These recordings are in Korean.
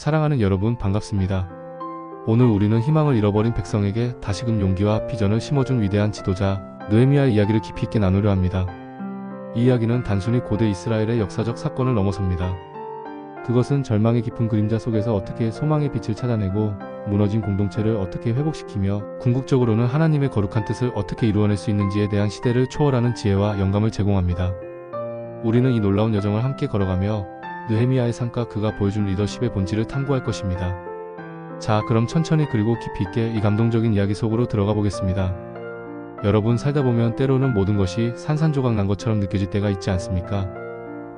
사랑하는 여러분 반갑습니다. 오늘 우리는 희망을 잃어버린 백성에게 다시금 용기와 비전을 심어준 위대한 지도자 느헤미야의 이야기를 깊이 있게 나누려 합니다. 이 이야기는 단순히 고대 이스라엘의 역사적 사건을 넘어섭니다. 그것은 절망의 깊은 그림자 속에서 어떻게 소망의 빛을 찾아내고 무너진 공동체를 어떻게 회복시키며 궁극적으로는 하나님의 거룩한 뜻을 어떻게 이루어낼 수 있는지에 대한 시대를 초월하는 지혜와 영감을 제공합니다. 우리는 이 놀라운 여정을 함께 걸어가며 느헤미야의 삶과 그가 보여준 리더십의 본질을 탐구할 것입니다. 자, 그럼 천천히 그리고 깊이 있게 이 감동적인 이야기 속으로 들어가 보겠습니다. 여러분, 살다 보면 때로는 모든 것이 산산조각 난 것처럼 느껴질 때가 있지 않습니까?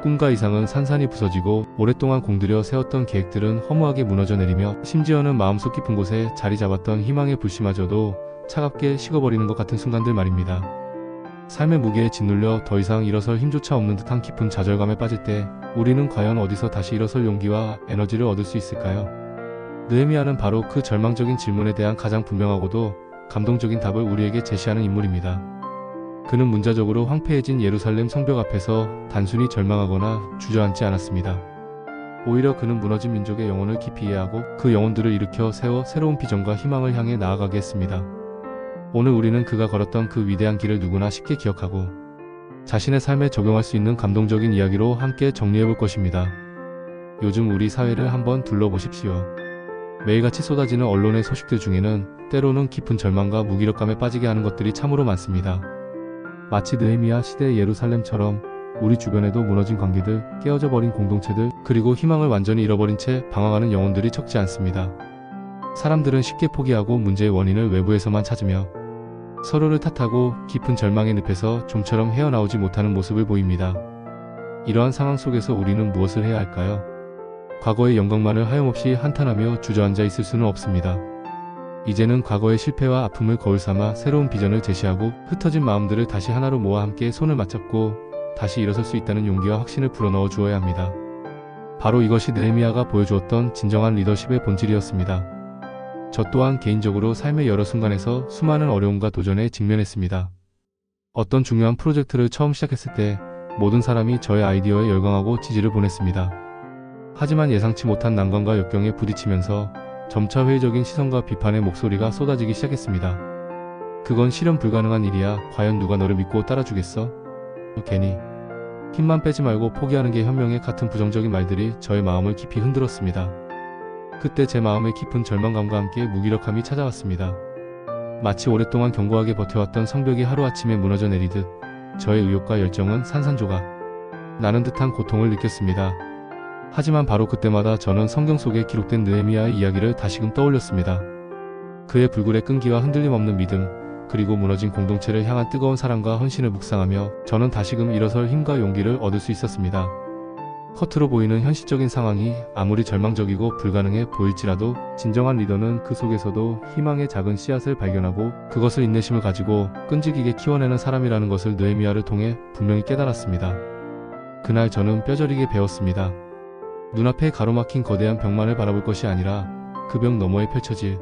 꿈과 이상은 산산이 부서지고 오랫동안 공들여 세웠던 계획들은 허무하게 무너져 내리며 심지어는 마음속 깊은 곳에 자리 잡았던 희망의 불씨마저도 차갑게 식어버리는 것 같은 순간들 말입니다. 삶의 무게에 짓눌려 더 이상 일어설 힘조차 없는 듯한 깊은 좌절감에 빠질 때 우리는 과연 어디서 다시 일어설 용기와 에너지를 얻을 수 있을까요? 느헤미야는 바로 그 절망적인 질문에 대한 가장 분명하고도 감동적인 답을 우리에게 제시하는 인물입니다. 그는 문자적으로 황폐해진 예루살렘 성벽 앞에서 단순히 절망하거나 주저앉지 않았습니다. 오히려 그는 무너진 민족의 영혼을 깊이 이해하고 그 영혼들을 일으켜 세워 새로운 비전과 희망을 향해 나아가게 했습니다. 오늘 우리는 그가 걸었던 그 위대한 길을 누구나 쉽게 기억하고 자신의 삶에 적용할 수 있는 감동적인 이야기로 함께 정리해볼 것입니다. 요즘 우리 사회를 한번 둘러보십시오. 매일같이 쏟아지는 언론의 소식들 중에는 때로는 깊은 절망과 무기력감에 빠지게 하는 것들이 참으로 많습니다. 마치 느헤미야 시대의 예루살렘처럼 우리 주변에도 무너진 관계들, 깨어져 버린 공동체들, 그리고 희망을 완전히 잃어버린 채 방황하는 영혼들이 적지 않습니다. 사람들은 쉽게 포기하고 문제의 원인을 외부에서만 찾으며 서로를 탓하고 깊은 절망의 늪에서 좀처럼 헤어나오지 못하는 모습을 보입니다. 이러한 상황 속에서 우리는 무엇을 해야 할까요? 과거의 영광만을 하염없이 한탄하며 주저앉아 있을 수는 없습니다. 이제는 과거의 실패와 아픔을 거울 삼아 새로운 비전을 제시하고 흩어진 마음들을 다시 하나로 모아 함께 손을 맞잡고 다시 일어설 수 있다는 용기와 확신을 불어넣어 주어야 합니다. 바로 이것이 느헤미야가 보여주었던 진정한 리더십의 본질이었습니다. 저 또한 개인적으로 삶의 여러 순간에서 수많은 어려움과 도전에 직면했습니다. 어떤 중요한 프로젝트를 처음 시작했을 때 모든 사람이 저의 아이디어에 열광하고 지지를 보냈습니다. 하지만 예상치 못한 난관과 역경에 부딪히면서 점차 회의적인 시선과 비판의 목소리가 쏟아지기 시작했습니다. 그건 실현 불가능한 일이야. 과연 누가 너를 믿고 따라주겠어? 괜히 힘만 빼지 말고 포기하는 게 현명해 같은 부정적인 말들이 저의 마음을 깊이 흔들었습니다. 그때 제 마음에 깊은 절망감과 함께 무기력함이 찾아왔습니다. 마치 오랫동안 견고하게 버텨왔던 성벽이 하루아침에 무너져 내리듯 저의 의욕과 열정은 산산조각 나는 듯한 고통을 느꼈습니다. 하지만 바로 그때마다 저는 성경 속에 기록된 느헤미야의 이야기를 다시금 떠올렸습니다. 그의 불굴의 끈기와 흔들림 없는 믿음, 그리고 무너진 공동체를 향한 뜨거운 사랑과 헌신을 묵상하며 저는 다시금 일어설 힘과 용기를 얻을 수 있었습니다. 겉으로 보이는 현실적인 상황이 아무리 절망적이고 불가능해 보일지라도 진정한 리더는 그 속에서도 희망의 작은 씨앗을 발견하고 그것을 인내심을 가지고 끈질기게 키워내는 사람이라는 것을 느헤미야를 통해 분명히 깨달았습니다. 그날 저는 뼈저리게 배웠습니다. 눈앞에 가로막힌 거대한 벽만을 바라볼 것이 아니라 그 벽 너머에 펼쳐질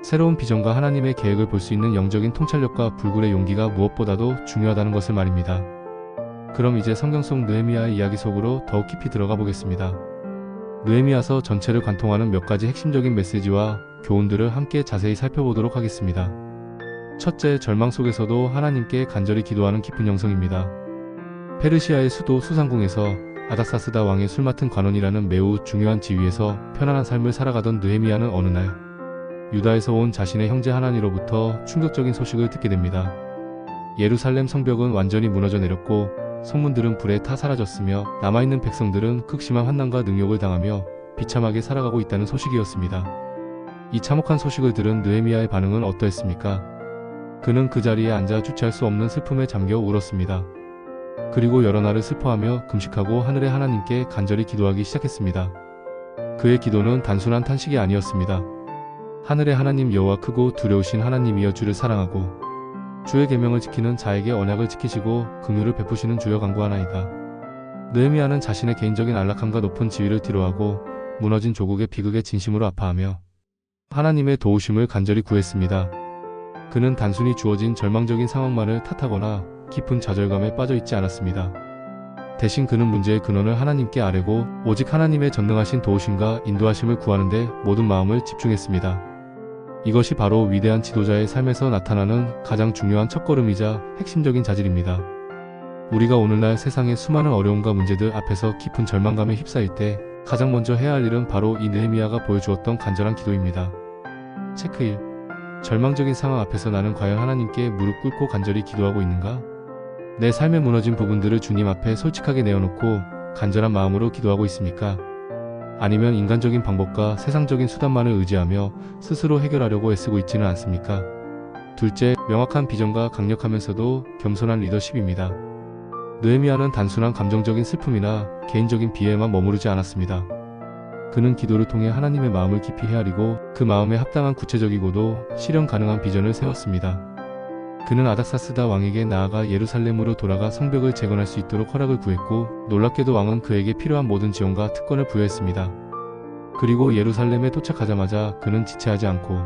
새로운 비전과 하나님의 계획을 볼 수 있는 영적인 통찰력과 불굴의 용기가 무엇보다도 중요하다는 것을 말입니다. 그럼 이제 성경 속 느헤미야의 이야기 속으로 더욱 깊이 들어가 보겠습니다. 느헤미야서 전체를 관통하는 몇 가지 핵심적인 메시지와 교훈들을 함께 자세히 살펴보도록 하겠습니다. 첫째, 절망 속에서도 하나님께 간절히 기도하는 깊은 영성입니다. 페르시아의 수도 수상궁에서 아닥사스다 왕의 술 맡은 관원이라는 매우 중요한 지위에서 편안한 삶을 살아가던 느헤미야는 어느 날 유다에서 온 자신의 형제 하나니로부터 충격적인 소식을 듣게 됩니다. 예루살렘 성벽은 완전히 무너져 내렸고 성문들은 불에 타 사라졌으며 남아있는 백성들은 극심한 환난과 능욕을 당하며 비참하게 살아가고 있다는 소식이었습니다. 이 참혹한 소식을 들은 느헤미야의 반응은 어떠했습니까? 그는 그 자리에 앉아 주체할 수 없는 슬픔에 잠겨 울었습니다. 그리고 여러 날을 슬퍼하며 금식하고 하늘의 하나님께 간절히 기도하기 시작했습니다. 그의 기도는 단순한 탄식이 아니었습니다. 하늘의 하나님 여호와 크고 두려우신 하나님이여 주를 사랑하고 주의 계명을 지키는 자에게 언약을 지키시고 긍휼을 베푸시는 주여 간구하나이다. 느헤미야는 자신의 개인적인 안락함과 높은 지위를 뒤로하고 무너진 조국의 비극에 진심으로 아파하며 하나님의 도우심을 간절히 구했습니다. 그는 단순히 주어진 절망적인 상황만을 탓하거나 깊은 좌절감에 빠져 있지 않았습니다. 대신 그는 문제의 근원을 하나님께 아뢰고 오직 하나님의 전능하신 도우심과 인도하심을 구하는데 모든 마음을 집중했습니다. 이것이 바로 위대한 지도자의 삶에서 나타나는 가장 중요한 첫걸음이자 핵심적인 자질입니다. 우리가 오늘날 세상의 수많은 어려움과 문제들 앞에서 깊은 절망감에 휩싸일 때 가장 먼저 해야 할 일은 바로 이 느헤미야가 보여주었던 간절한 기도입니다. 체크 1. 절망적인 상황 앞에서 나는 과연 하나님께 무릎 꿇고 간절히 기도하고 있는가? 내 삶의 무너진 부분들을 주님 앞에 솔직하게 내어놓고 간절한 마음으로 기도하고 있습니까? 아니면 인간적인 방법과 세상적인 수단만을 의지하며 스스로 해결하려고 애쓰고 있지는 않습니까? 둘째, 명확한 비전과 강력하면서도 겸손한 리더십입니다. 느헤미야는 단순한 감정적인 슬픔이나 개인적인 비애에만 머무르지 않았습니다. 그는 기도를 통해 하나님의 마음을 깊이 헤아리고 그 마음에 합당한 구체적이고도 실현 가능한 비전을 세웠습니다. 그는 아닥사스다 왕에게 나아가 예루살렘으로 돌아가 성벽을 재건할 수 있도록 허락을 구했고, 놀랍게도 왕은 그에게 필요한 모든 지원과 특권을 부여했습니다. 그리고 예루살렘에 도착하자마자 그는 지체하지 않고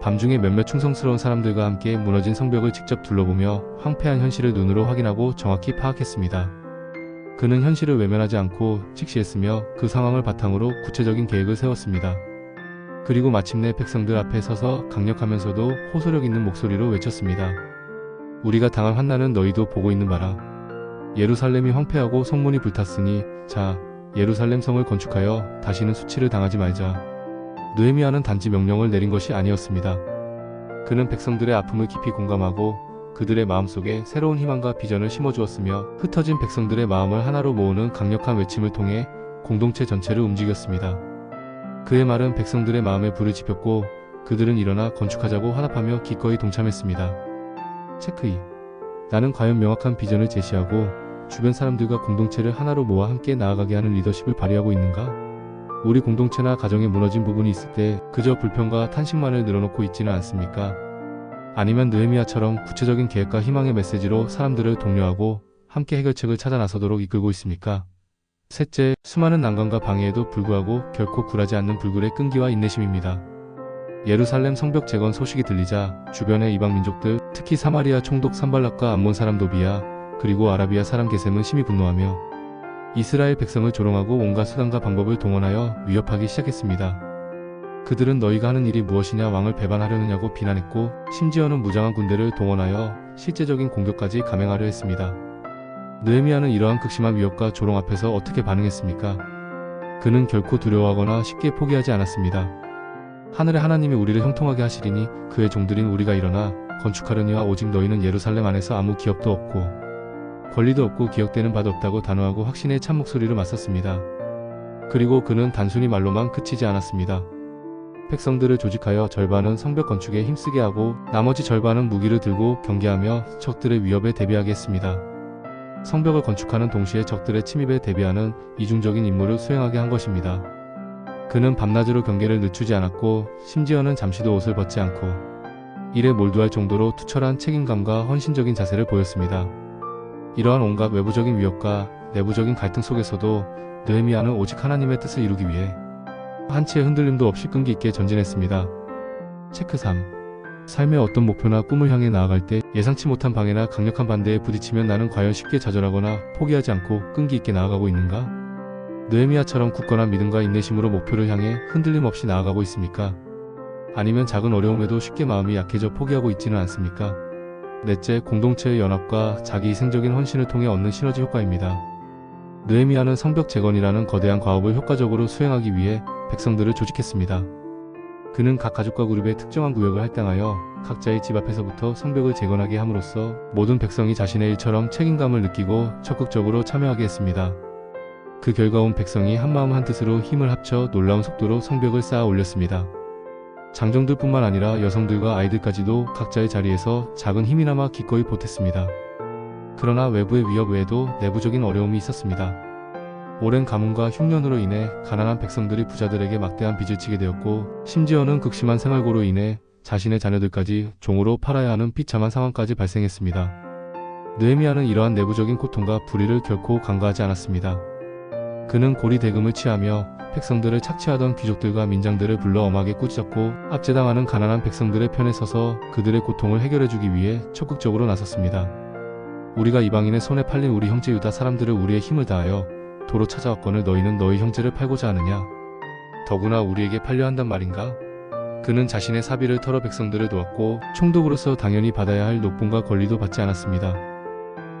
밤중에 몇몇 충성스러운 사람들과 함께 무너진 성벽을 직접 둘러보며 황폐한 현실을 눈으로 확인하고 정확히 파악했습니다. 그는 현실을 외면하지 않고 직시했으며 그 상황을 바탕으로 구체적인 계획을 세웠습니다. 그리고 마침내 백성들 앞에 서서 강력하면서도 호소력 있는 목소리로 외쳤습니다. 우리가 당한 환난은 너희도 보고 있는 바라. 예루살렘이 황폐하고 성문이 불탔으니 자, 예루살렘 성을 건축하여 다시는 수치를 당하지 말자. 느헤미야는 단지 명령을 내린 것이 아니었습니다. 그는 백성들의 아픔을 깊이 공감하고 그들의 마음속에 새로운 희망과 비전을 심어주었으며 흩어진 백성들의 마음을 하나로 모으는 강력한 외침을 통해 공동체 전체를 움직였습니다. 그의 말은 백성들의 마음에 불을 지폈고 그들은 일어나 건축하자고 화답하며 기꺼이 동참했습니다. 체크 2. 나는 과연 명확한 비전을 제시하고 주변 사람들과 공동체를 하나로 모아 함께 나아가게 하는 리더십을 발휘하고 있는가? 우리 공동체나 가정에 무너진 부분이 있을 때 그저 불평과 탄식만을 늘어놓고 있지는 않습니까? 아니면 느헤미야처럼 구체적인 계획과 희망의 메시지로 사람들을 독려하고 함께 해결책을 찾아 나서도록 이끌고 있습니까? 셋째, 수많은 난관과 방해에도 불구하고 결코 굴하지 않는 불굴의 끈기와 인내심입니다. 예루살렘 성벽 재건 소식이 들리자 주변의 이방 민족들, 특히 사마리아 총독 산발락과 암몬 사람 도비야, 그리고 아라비아 사람 게셈은 심히 분노하며 이스라엘 백성을 조롱하고 온갖 수단과 방법을 동원하여 위협하기 시작했습니다. 그들은 너희가 하는 일이 무엇이냐 왕을 배반하려느냐고 비난했고 심지어는 무장한 군대를 동원하여 실제적인 공격까지 감행하려 했습니다. 느헤미야는 이러한 극심한 위협과 조롱 앞에서 어떻게 반응했습니까? 그는 결코 두려워하거나 쉽게 포기하지 않았습니다. 하늘의 하나님이 우리를 형통하게 하시리니 그의 종들인 우리가 일어나 건축하려니와 오직 너희는 예루살렘 안에서 아무 기업도 없고 권리도 없고 기억되는 바도 없다고 단호하고 확신의 참 목소리로 맞섰습니다. 그리고 그는 단순히 말로만 그치지 않았습니다. 백성들을 조직하여 절반은 성벽 건축에 힘쓰게 하고 나머지 절반은 무기를 들고 경계하며 적들의 위협에 대비하게 했습니다. 성벽을 건축하는 동시에 적들의 침입에 대비하는 이중적인 임무를 수행하게 한 것입니다. 그는 밤낮으로 경계를 늦추지 않았고 심지어는 잠시도 옷을 벗지 않고 일에 몰두할 정도로 투철한 책임감과 헌신적인 자세를 보였습니다. 이러한 온갖 외부적인 위협과 내부적인 갈등 속에서도 느헤미야는 오직 하나님의 뜻을 이루기 위해 한치의 흔들림도 없이 끈기 있게 전진했습니다. 체크 3. 삶의 어떤 목표나 꿈을 향해 나아갈 때 예상치 못한 방해나 강력한 반대에 부딪히면 나는 과연 쉽게 좌절하거나 포기하지 않고 끈기 있게 나아가고 있는가? 느헤미야처럼 굳건한 믿음과 인내심으로 목표를 향해 흔들림 없이 나아가고 있습니까? 아니면 작은 어려움에도 쉽게 마음이 약해져 포기하고 있지는 않습니까? 넷째, 공동체의 연합과 자기 희생적인 헌신을 통해 얻는 시너지 효과입니다. 느헤미야는 성벽 재건이라는 거대한 과업을 효과적으로 수행하기 위해 백성들을 조직했습니다. 그는 각 가족과 그룹의 특정한 구역을 할당하여 각자의 집 앞에서부터 성벽을 재건하게 함으로써 모든 백성이 자신의 일처럼 책임감을 느끼고 적극적으로 참여하게 했습니다. 그 결과 온 백성이 한마음 한뜻으로 힘을 합쳐 놀라운 속도로 성벽을 쌓아 올렸습니다. 장정들뿐만 아니라 여성들과 아이들까지도 각자의 자리에서 작은 힘이나마 기꺼이 보탰습니다. 그러나 외부의 위협 외에도 내부적인 어려움이 있었습니다. 오랜 가뭄과 흉년으로 인해 가난한 백성들이 부자들에게 막대한 빚을 지게 되었고 심지어는 극심한 생활고로 인해 자신의 자녀들까지 종으로 팔아야 하는 비참한 상황까지 발생했습니다. 느헤미야는 이러한 내부적인 고통과 불의를 결코 간과하지 않았습니다. 그는 고리대금을 취하며 백성들을 착취하던 귀족들과 민장들을 불러 엄하게 꾸짖었고 압제당하는 가난한 백성들의 편에 서서 그들의 고통을 해결해주기 위해 적극적으로 나섰습니다. 우리가 이방인의 손에 팔린 우리 형제 유다 사람들을 우리의 힘을 다하여 도로 찾아왔거늘 너희는 너희 형제를 팔고자 하느냐? 더구나 우리에게 팔려 한단 말인가? 그는 자신의 사비를 털어 백성들을 도왔고 총독으로서 당연히 받아야 할 높음과 권리도 받지 않았습니다.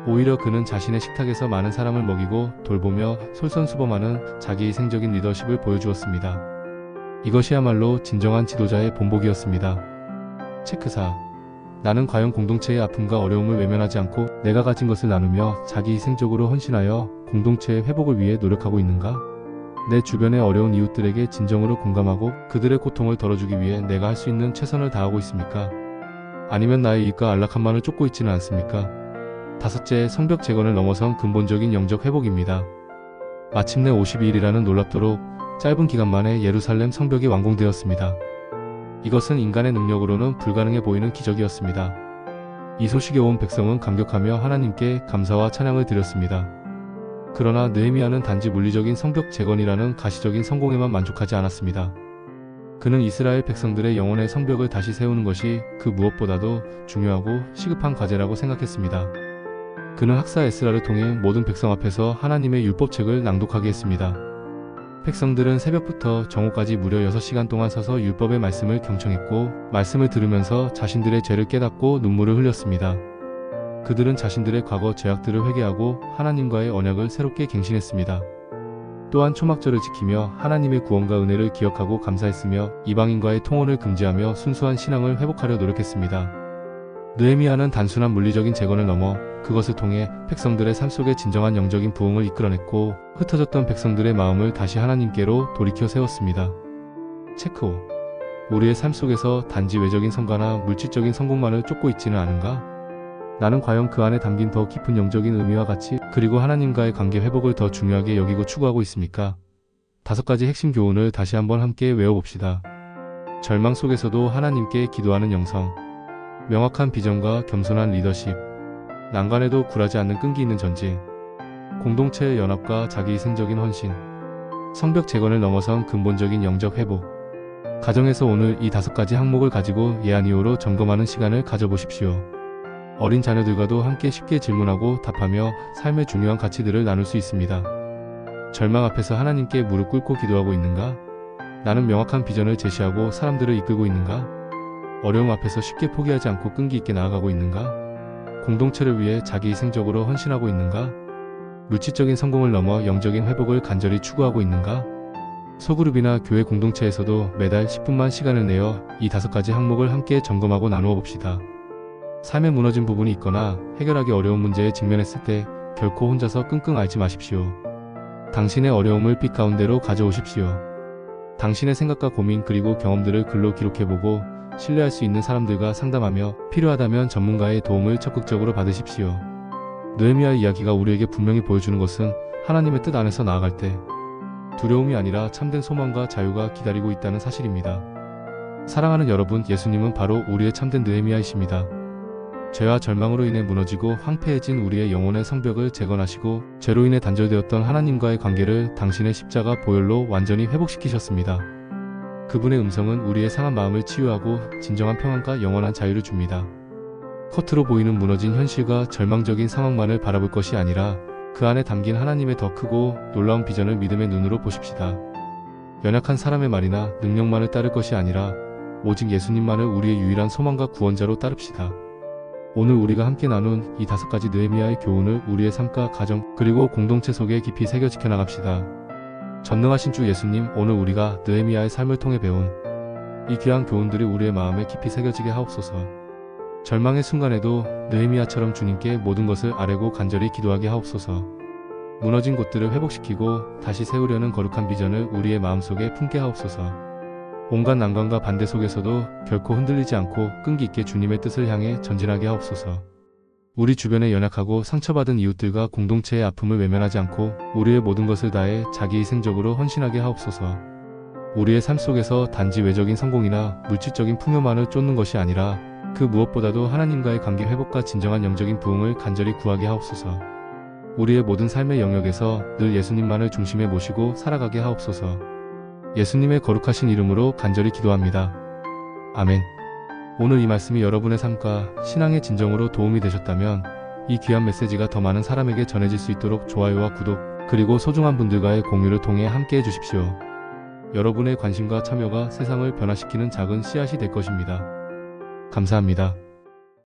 오히려 그는 자신의 식탁에서 많은 사람을 먹이고 돌보며 솔선수범하는 자기희생적인 리더십을 보여주었습니다. 이것이야말로 진정한 지도자의 본보기였습니다. 체크 4. 나는 과연 공동체의 아픔과 어려움을 외면하지 않고 내가 가진 것을 나누며 자기희생적으로 헌신하여 공동체의 회복을 위해 노력하고 있는가? 내 주변의 어려운 이웃들에게 진정으로 공감하고 그들의 고통을 덜어주기 위해 내가 할 수 있는 최선을 다하고 있습니까? 아니면 나의 이익과 안락함만을 쫓고 있지는 않습니까? 다섯째, 성벽 재건을 넘어선 근본적인 영적 회복입니다. 마침내 52일이라는 놀랍도록 짧은 기간 만에 예루살렘 성벽이 완공되었습니다. 이것은 인간의 능력으로는 불가능해 보이는 기적이었습니다. 이 소식에 온 백성은 감격하며 하나님께 감사와 찬양을 드렸습니다. 그러나 느헤미야는 단지 물리적인 성벽 재건이라는 가시적인 성공에만 만족하지 않았습니다. 그는 이스라엘 백성들의 영혼의 성벽을 다시 세우는 것이 그 무엇보다도 중요하고 시급한 과제라고 생각했습니다. 그는 학사 에스라를 통해 모든 백성 앞에서 하나님의 율법책을 낭독하게 했습니다. 백성들은 새벽부터 정오까지 무려 6시간 동안 서서 율법의 말씀을 경청했고 말씀을 들으면서 자신들의 죄를 깨닫고 눈물을 흘렸습니다. 그들은 자신들의 과거 죄악들을 회개하고 하나님과의 언약을 새롭게 갱신했습니다. 또한 초막절을 지키며 하나님의 구원과 은혜를 기억하고 감사했으며 이방인과의 통혼을 금지하며 순수한 신앙을 회복하려 노력했습니다. 느헤미야는 단순한 물리적인 재건을 넘어 그것을 통해 백성들의 삶 속에 진정한 영적인 부흥을 이끌어냈고 흩어졌던 백성들의 마음을 다시 하나님께로 돌이켜 세웠습니다. 체크 5. 우리의 삶 속에서 단지 외적인 성과나 물질적인 성공만을 쫓고 있지는 않은가? 나는 과연 그 안에 담긴 더 깊은 영적인 의미와 가치 그리고 하나님과의 관계 회복을 더 중요하게 여기고 추구하고 있습니까? 5가지 핵심 교훈을 다시 한번 함께 외워봅시다. 절망 속에서도 하나님께 기도하는 영성, 명확한 비전과 겸손한 리더십, 난관에도 굴하지 않는 끈기 있는 전진, 공동체의 연합과 자기희생적인 헌신, 성벽 재건을 넘어선 근본적인 영적 회복. 가정에서 오늘 이 5가지 항목을 가지고 예한 이후로 점검하는 시간을 가져보십시오. 어린 자녀들과도 함께 쉽게 질문하고 답하며 삶의 중요한 가치들을 나눌 수 있습니다. 절망 앞에서 하나님께 무릎 꿇고 기도하고 있는가? 나는 명확한 비전을 제시하고 사람들을 이끌고 있는가? 어려움 앞에서 쉽게 포기하지 않고 끈기 있게 나아가고 있는가? 공동체를 위해 자기희생적으로 헌신하고 있는가? 물질적인 성공을 넘어 영적인 회복을 간절히 추구하고 있는가? 소그룹이나 교회 공동체에서도 매달 10분만 시간을 내어 이 5가지 항목을 함께 점검하고 나누어 봅시다. 삶에 무너진 부분이 있거나 해결하기 어려운 문제에 직면했을 때 결코 혼자서 끙끙 앓지 마십시오. 당신의 어려움을 빛 가운데로 가져오십시오. 당신의 생각과 고민 그리고 경험들을 글로 기록해보고 신뢰할 수 있는 사람들과 상담하며 필요하다면 전문가의 도움을 적극적으로 받으십시오. 느헤미야의 이야기가 우리에게 분명히 보여주는 것은 하나님의 뜻 안에서 나아갈 때 두려움이 아니라 참된 소망과 자유가 기다리고 있다는 사실입니다. 사랑하는 여러분, 예수님은 바로 우리의 참된 느헤미야이십니다. 죄와 절망으로 인해 무너지고 황폐해진 우리의 영혼의 성벽을 재건하시고 죄로 인해 단절되었던 하나님과의 관계를 당신의 십자가 보혈로 완전히 회복시키셨습니다. 그분의 음성은 우리의 상한 마음을 치유하고 진정한 평안과 영원한 자유를 줍니다. 겉으로 보이는 무너진 현실과 절망적인 상황만을 바라볼 것이 아니라 그 안에 담긴 하나님의 더 크고 놀라운 비전을 믿음의 눈으로 보십시다. 연약한 사람의 말이나 능력만을 따를 것이 아니라 오직 예수님만을 우리의 유일한 소망과 구원자로 따릅시다. 오늘 우리가 함께 나눈 이 5가지 느헤미야의 교훈을 우리의 삶과 가정 그리고 공동체 속에 깊이 새겨 지켜나갑시다. 전능하신 주 예수님, 오늘 우리가 느헤미야의 삶을 통해 배운 이 귀한 교훈들이 우리의 마음에 깊이 새겨지게 하옵소서. 절망의 순간에도 느헤미야처럼 주님께 모든 것을 아뢰고 간절히 기도하게 하옵소서. 무너진 곳들을 회복시키고 다시 세우려는 거룩한 비전을 우리의 마음속에 품게 하옵소서. 온갖 난관과 반대 속에서도 결코 흔들리지 않고 끈기 있게 주님의 뜻을 향해 전진하게 하옵소서. 우리 주변의 연약하고 상처받은 이웃들과 공동체의 아픔을 외면하지 않고 우리의 모든 것을 다해 자기희생적으로 헌신하게 하옵소서. 우리의 삶 속에서 단지 외적인 성공이나 물질적인 풍요만을 쫓는 것이 아니라 그 무엇보다도 하나님과의 관계 회복과 진정한 영적인 부흥을 간절히 구하게 하옵소서. 우리의 모든 삶의 영역에서 늘 예수님만을 중심에 모시고 살아가게 하옵소서. 예수님의 거룩하신 이름으로 간절히 기도합니다. 아멘. 오늘 이 말씀이 여러분의 삶과 신앙의 진정으로 도움이 되셨다면 이 귀한 메시지가 더 많은 사람에게 전해질 수 있도록 좋아요와 구독, 그리고 소중한 분들과의 공유를 통해 함께 해주십시오. 여러분의 관심과 참여가 세상을 변화시키는 작은 씨앗이 될 것입니다. 감사합니다.